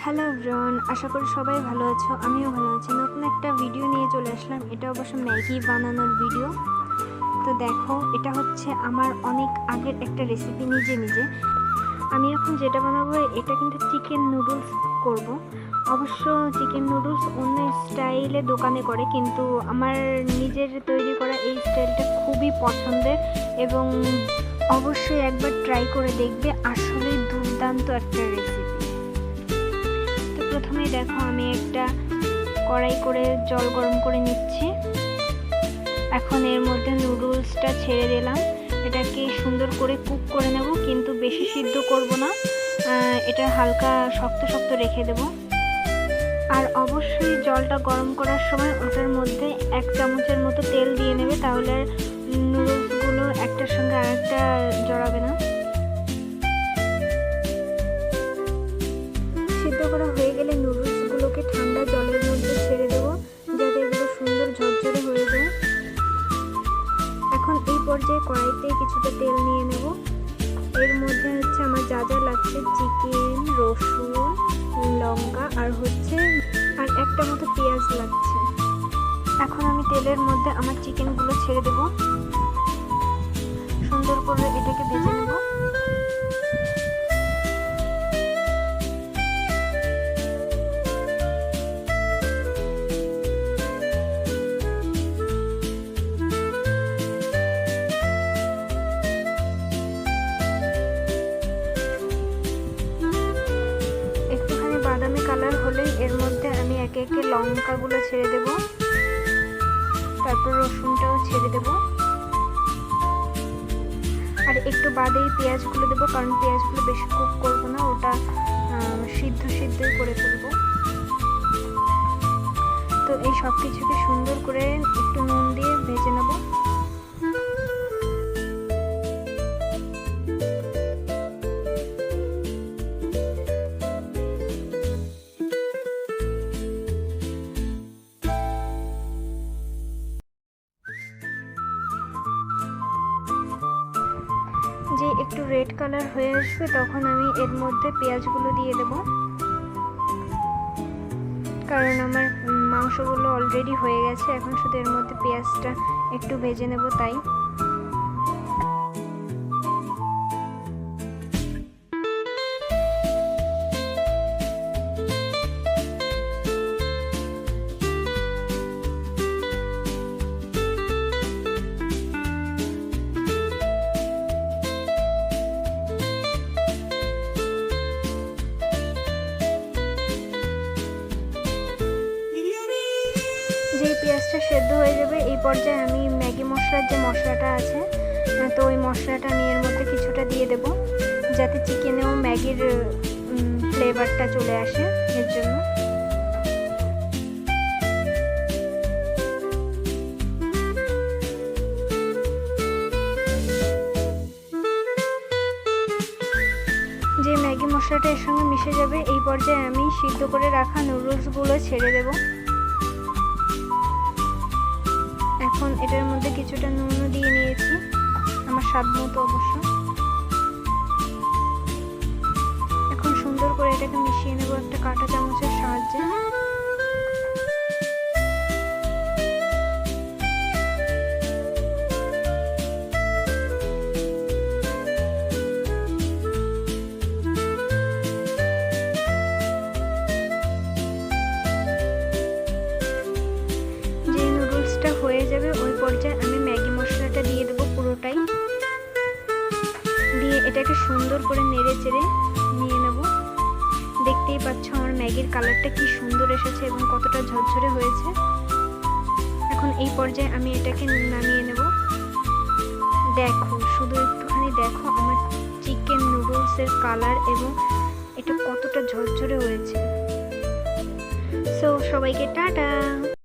Hello everyone, আশা করি সবাই ভালো আছো। আমিও ভালো আছি। নতুন একটা ভিডিও নিয়ে চলে আসলাম। এটা অবশ্য ম্যাগি বানানোর ভিডিও। তো দেখো, এটা হচ্ছে আমার অনেক আগের একটা রেসিপি। নিজে আমি এখন যেটা বানাবো, এটা কিন্তু চিকেন নুডলস করব। অবশ্য চিকেন নুডলস অন্য স্টাইলে দোকানে করে, কিন্তু আমার নিজের তৈরি করা এই স্টাইলটা খুবই পছন্দের এবং অবশ্যই একবার ট্রাই করে দেখবে। আসলেই দুর্দান্ত একটা রেসিপি। প্রথমে দেখো, আমি একটা কড়াই করে জল গরম করে নিচ্ছি। এখন এর মধ্যে নুডলসটা ছেড়ে দিলাম। এটাকে সুন্দর করে কুক করে নেব, কিন্তু বেশি সিদ্ধ করব না। এটা হালকা শক্ত শক্ত রেখে দেব। আর অবশ্যই জলটা গরম করার সময় ওটার মধ্যে 1 চামচের মতো তেল দিয়ে নেবে, তাহলে নুডলসগুলো একটার সঙ্গে আরেকটা জড়াবে না। সিদ্ধ করা হয়ে গেলে নুডলসগুলোকে ঠান্ডা জলের মধ্যে ছেড়ে দেবো, যাতে এগুলো সুন্দর ঝরঝরে হয়ে যায়। এখন এই পর্যায়ে কড়াইতে কিছুটা তেল নিয়ে নেব। এর মধ্যে হচ্ছে আমার যা যা লাগছে, চিকেন, রসুন, লঙ্কা আর একটা মতো পেঁয়াজ লাগছে। এখন আমি তেলের মধ্যে আমার চিকেনগুলো ছেড়ে দেব। সুন্দর করে এটাকে ভেজে নেব। বাদামি কালার হলেই এর মধ্যে আমি একে একে লঙ্কাগুলো ছেড়ে দেব, তারপর রসুনটাও ছেড়ে দেব, আর একটু বাদেই পেঁয়াজগুলো দেবো, কারণ পেঁয়াজগুলো বেশি কুক করবো না, ওটা সিদ্ধই করে ফেলবো। তো এই সব কিছুকে সুন্দর করে একটু নুন দিয়ে ভেজে নেব। যে একটু রেড কালার হয়ে আসবে, তখন আমি এর মধ্যে পেঁয়াজগুলো দিয়ে দেব, কারণ আমার মাংসগুলো অলরেডি হয়ে গেছে। এখন শুধু এর মধ্যে পেঁয়াজটা একটু ভেজে নেব, তাই যেই পেঁয়াজটা সেদ্ধ হয়ে যাবে, এই পর্যায়ে আমি ম্যাগি মশলার যে মশলাটা আছে, তো ওই মশলাটা আমি এর মধ্যে কিছুটা দিয়ে দেব, যাতে চিকেনেও ম্যাগির ফ্লেভারটা চলে আসে। এর জন্য যে ম্যাগি মশলাটা এর সঙ্গে মিশে যাবে, এই পর্যায়ে আমি সিদ্ধ করে রাখা নুডলসগুলো ছেড়ে দেব। এখন এটার মধ্যে কিছুটা নুনও দিয়ে নিয়েছি, আমার স্বাদ মতো অবশ্য। এখন সুন্দর করে এটাকে মিশিয়ে নেব একটা কাঁটা চামচের সাহায্যে। হয়ে যাবে, ওই পর্যায়ে আমি ম্যাগি মশলাটা দিয়ে দেবো পুরোটাই, দিয়ে এটাকে সুন্দর করে নেড়ে চেড়ে নিয়ে নেব। দেখতেই পাচ্ছ আমার ম্যাগির কালারটা কি সুন্দর এসেছে এবং কতটা ঝরঝরে হয়েছে। এখন এই পর্যায়ে আমি এটাকে নামিয়ে নেব। দেখো, শুধু একটুখানি দেখো আমার চিকেন নুডলসের কালার এবং এটা কতটা ঝরঝরে হয়েছে। সো সবাইকে টাটা।